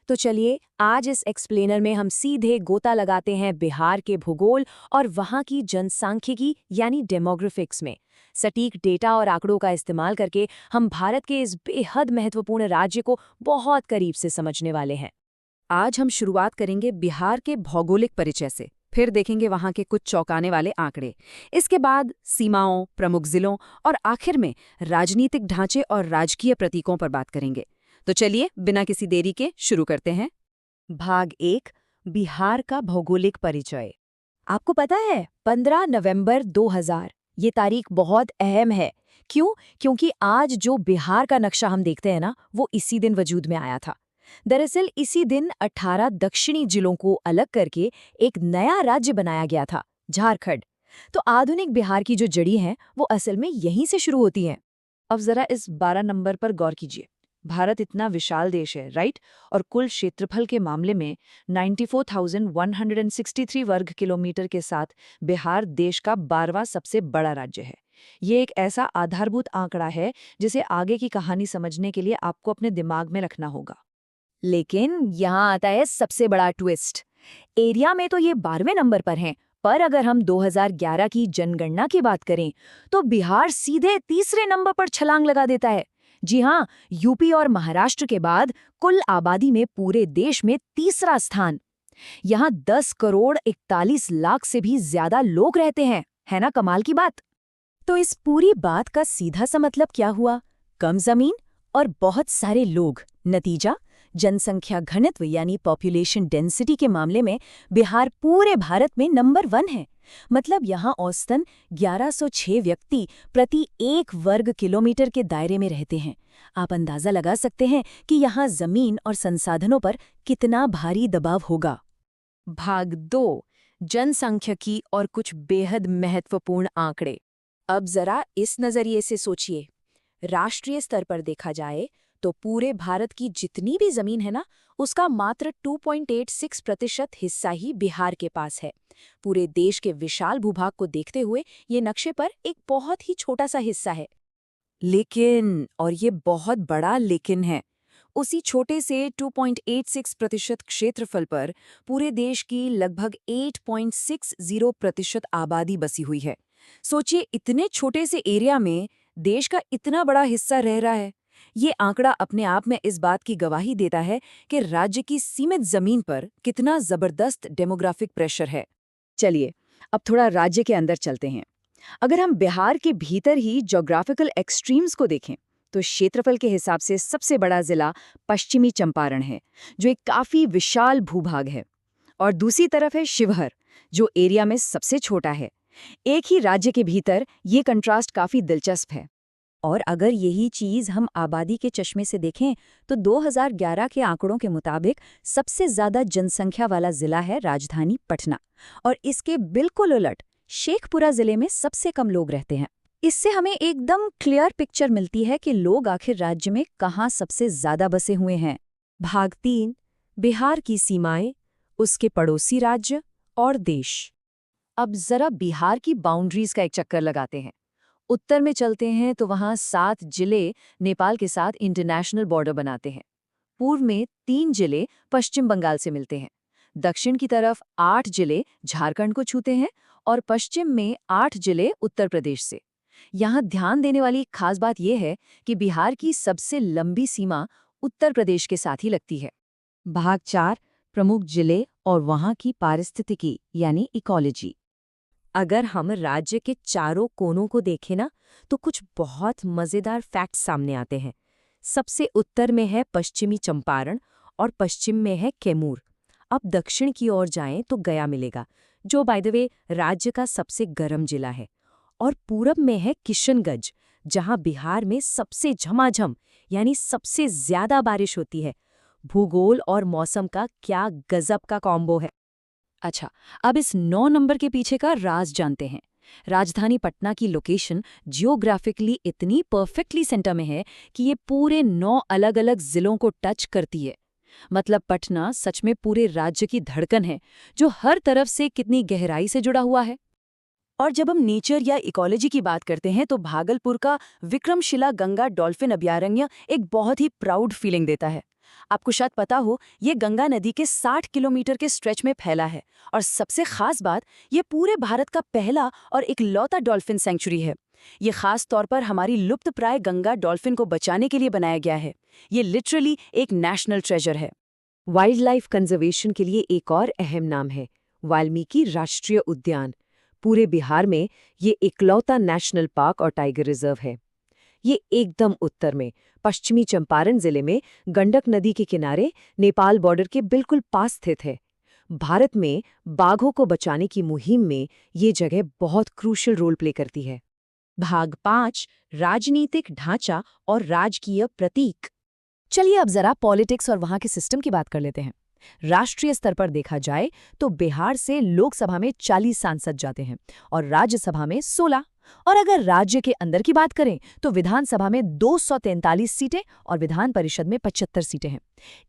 तो चलिए आज इस एक्सप्लेनर में हम सीधे गोता लगाते हैं बिहार के भूगोल और वहाँ की जनसांख्यिकी यानी डेमोग्राफिक्स में। सटीक डेटा और आंकड़ों का इस्तेमाल करके हम भारत के इस बेहद महत्वपूर्ण राज्य को बहुत करीब से समझने वाले हैं। आज हम शुरुआत करेंगे बिहार के भौगोलिक परिचय से, फिर देखेंगे वहां के कुछ चौंकाने वाले आंकड़े। इसके बाद सीमाओं, प्रमुख जिलों और आखिर में राजनीतिक ढांचे और राजकीय प्रतीकों पर बात करेंगे। तो चलिए बिना किसी देरी के शुरू करते हैं। भाग 1, बिहार का भौगोलिक परिचय। आपको पता है 15 नवंबर 2000 ये तारीख बहुत अहम है। क्यों? क्योंकि आज जो बिहार का नक्शा हम देखते हैं ना, वो इसी दिन वजूद में आया था। दरअसल इसी दिन 18 दक्षिणी जिलों को अलग करके एक नया राज्य बनाया गया था, झारखंड। तो आधुनिक बिहार की जो जड़ी हैं वो असल में यहीं से शुरू होती हैं। अब जरा इस 12 नंबर पर गौर कीजिए। भारत इतना विशाल देश है, राइट? और कुल क्षेत्रफल के मामले में 94,163 वर्ग किलोमीटर के साथ बिहार देश का 12वां सबसे बड़ा राज्य है। ये एक ऐसा आधारभूत आंकड़ा है जिसे आगे की कहानी समझने के लिए आपको अपने दिमाग में रखना होगा। लेकिन यहाँ आता है सबसे बड़ा ट्विस्ट। एरिया में तो ये 12वें नंबर पर हैं, पर अगर हम 2011 की जनगणना की बात करें तो बिहार सीधे तीसरे नंबर पर छलांग लगा देता है। जी हाँ, यूपी और महाराष्ट्र के बाद कुल आबादी में पूरे देश में तीसरा स्थान। यहाँ 10 करोड़ 41 लाख से भी ज्यादा लोग रहते हैं। है ना कमाल की बात? तो इस पूरी बात का सीधा सा मतलब क्या हुआ? कम जमीन और बहुत सारे लोग। नतीजा, जनसंख्या घनत्व यानी पॉपुलेशन डेंसिटी के मामले में बिहार पूरे भारत में नंबर 1 है। मतलब यहाँ औसतन 1106 व्यक्ति प्रति 1 वर्ग किलोमीटर के दायरे में रहते हैं। आप अंदाजा लगा सकते हैं कि यहाँ जमीन और संसाधनों पर कितना भारी दबाव होगा। भाग 2, जनसांख्यिकी और कुछ बेहद महत्वपूर्ण आंकड़े। अब जरा इस नजरिए से सोचिए। राष्ट्रीय स्तर पर देखा जाए तो पूरे भारत की जितनी भी जमीन है ना, उसका मात्र 2.86% हिस्सा ही बिहार के पास है। पूरे देश के विशाल भूभाग को देखते हुए ये नक्शे पर एक बहुत ही छोटा सा हिस्सा है। लेकिन, और ये बहुत बड़ा लेकिन है, उसी छोटे से 2.86% क्षेत्रफल पर पूरे देश की लगभग 8.60% आबादी बसी हुई है। सोचिए, इतने छोटे से एरिया में देश का इतना बड़ा हिस्सा रह रहा है। ये आंकड़ा अपने आप में इस बात की गवाही देता है कि राज्य की सीमित जमीन पर कितना जबरदस्त डेमोग्राफिक प्रेशर है। चलिए अब थोड़ा राज्य के अंदर चलते हैं। अगर हम बिहार के भीतर ही ज्योग्राफिकल एक्सट्रीम्स को देखें तो क्षेत्रफल के हिसाब से सबसे बड़ा जिला पश्चिमी चंपारण है, जो एक काफी विशाल भूभाग है। और दूसरी तरफ है शिवहर, जो एरिया में सबसे छोटा है। एक ही राज्य के भीतर ये कंट्रास्ट काफी दिलचस्प है। और अगर यही चीज हम आबादी के चश्मे से देखें तो 2011 के आंकड़ों के मुताबिक सबसे ज्यादा जनसंख्या वाला जिला है राजधानी पटना, और इसके बिल्कुल उलट शेखपुरा जिले में सबसे कम लोग रहते हैं। इससे हमें एकदम क्लियर पिक्चर मिलती है कि लोग आखिर राज्य में कहाँ सबसे ज्यादा बसे हुए हैं। भाग 3, बिहार की सीमाएं, उसके पड़ोसी राज्य और देश। अब जरा बिहार की बाउंड्रीज का एक चक्कर लगाते हैं। उत्तर में चलते हैं तो वहाँ 7 जिले नेपाल के साथ इंटरनेशनल बॉर्डर बनाते हैं। पूर्व में 3 जिले पश्चिम बंगाल से मिलते हैं। दक्षिण की तरफ 8 जिले झारखंड को छूते हैं और पश्चिम में 8 जिले उत्तर प्रदेश से। यहाँ ध्यान देने वाली खास बात यह है कि बिहार की सबसे लंबी सीमा उत्तर प्रदेश के साथ ही लगती है। भाग 4, प्रमुख जिले और वहाँ की पारिस्थितिकी यानी इकोलॉजी। अगर हम राज्य के चारों कोनों को देखें ना, तो कुछ बहुत मजेदार फैक्ट्स सामने आते हैं। सबसे उत्तर में है पश्चिमी चंपारण और पश्चिम में है कैमूर। अब दक्षिण की ओर जाएं तो गया मिलेगा, जो बाय द वे राज्य का सबसे गर्म जिला है। और पूरब में है किशनगंज, जहां बिहार में सबसे झमाझम यानी सबसे ज्यादा बारिश होती है। भूगोल और मौसम का क्या गजब का कॉम्बो है। अच्छा, अब इस 9 नंबर के पीछे का राज जानते हैं। राजधानी पटना की लोकेशन जियोग्राफिकली इतनी परफेक्टली सेंटर में है कि ये पूरे 9 अलग-अलग जिलों को टच करती है। मतलब पटना सच में पूरे राज्य की धड़कन है, जो हर तरफ से कितनी गहराई से जुड़ा हुआ है। और जब हम नेचर या इकोलॉजी की बात करते हैं तो भागलपुर का विक्रमशिला गंगा डॉल्फिन अभयारण्य एक बहुत ही प्राउड फीलिंग देता है। आपको शायद पता हो, ये गंगा नदी के 60 किलोमीटर के स्ट्रेच में फैला है और सबसे खास बात, ये पूरे भारत का पहला और इकलौता डॉल्फिन सेंचुरी है। ये खास तौर पर हमारी लुप्तप्राय गंगा डॉल्फिन को बचाने के लिए बनाया गया है। ये लिटरली एक नेशनल ट्रेजर है। वाइल्ड लाइफ कंजर्वेशन के लिए एक और अहम नाम है वाल्मीकि राष्ट्रीय उद्यान। पूरे बिहार में ये इकलौता नेशनल पार्क और टाइगर रिजर्व है। ये एकदम उत्तर में पश्चिमी चंपारण जिले में गंडक नदी के किनारे नेपाल बॉर्डर के बिल्कुल पास स्थित है। भारत में बाघों को बचाने की मुहिम में ये जगह बहुत क्रूशियल रोल प्ले करती है। भाग 5, राजनीतिक ढांचा और राजकीय प्रतीक। चलिए अब जरा पॉलिटिक्स और वहां के सिस्टम की बात कर लेते हैं। राष्ट्रीय स्तर पर देखा जाए तो बिहार से लोकसभा में 40 सांसद जाते हैं और राज्यसभा में 16। और अगर राज्य के अंदर की बात करें तो विधानसभा में 243 सीटें और विधान परिषद में 75 सीटें हैं।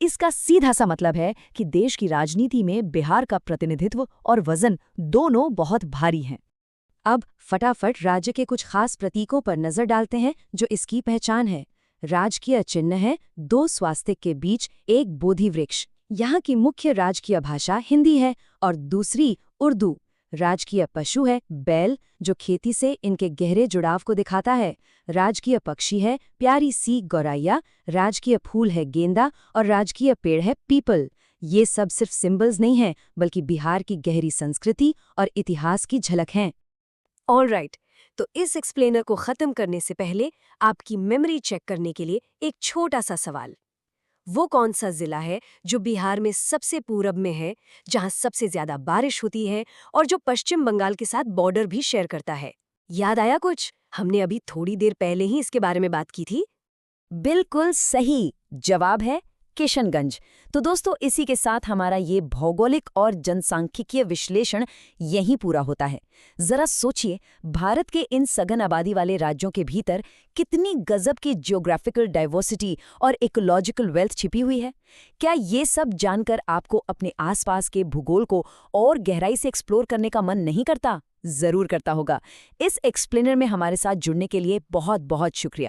इसका सीधा सा मतलब है कि देश की राजनीति में बिहार का प्रतिनिधित्व और वजन दोनों बहुत भारी हैं। अब फटाफट राज्य के कुछ खास प्रतीकों पर नजर डालते हैं जो इसकी पहचान है। राजकीय चिन्ह है 2 स्वास्तिक के बीच एक बोधि वृक्ष। यहाँ की मुख्य राजकीय भाषा हिंदी है और दूसरी उर्दू। राजकीय पशु है बैल, जो खेती से इनके गहरे जुड़ाव को दिखाता है। राजकीय पक्षी है प्यारी सी गौरैया। राजकीय फूल है गेंदा और राजकीय पेड़ है पीपल। ये सब सिर्फ सिंबल्स नहीं हैं, बल्कि बिहार की गहरी संस्कृति और इतिहास की झलक हैं। ऑलराइट, तो इस एक्सप्लेनर को खत्म करने से पहले आपकी मेमोरी चेक करने के लिए एक छोटा सा सवाल। वो कौन सा जिला है जो बिहार में सबसे पूरब में है, जहां सबसे ज्यादा बारिश होती है और जो पश्चिम बंगाल के साथ बॉर्डर भी शेयर करता है? याद आया कुछ? हमने अभी थोड़ी देर पहले ही इसके बारे में बात की थी। बिल्कुल सही जवाब है किशनगंज। तो दोस्तों, इसी के साथ हमारा ये भौगोलिक और जनसांख्यिकीय विश्लेषण यहीं पूरा होता है। जरा सोचिए, भारत के इन सघन आबादी वाले राज्यों के भीतर कितनी गजब की जियोग्राफिकल डाइवर्सिटी और इकोलॉजिकल वेल्थ छिपी हुई है। क्या ये सब जानकर आपको अपने आसपास के भूगोल को और गहराई से एक्सप्लोर करने का मन नहीं करता? जरूर करता होगा। इस एक्सप्लेनर में हमारे साथ जुड़ने के लिए बहुत बहुत शुक्रिया।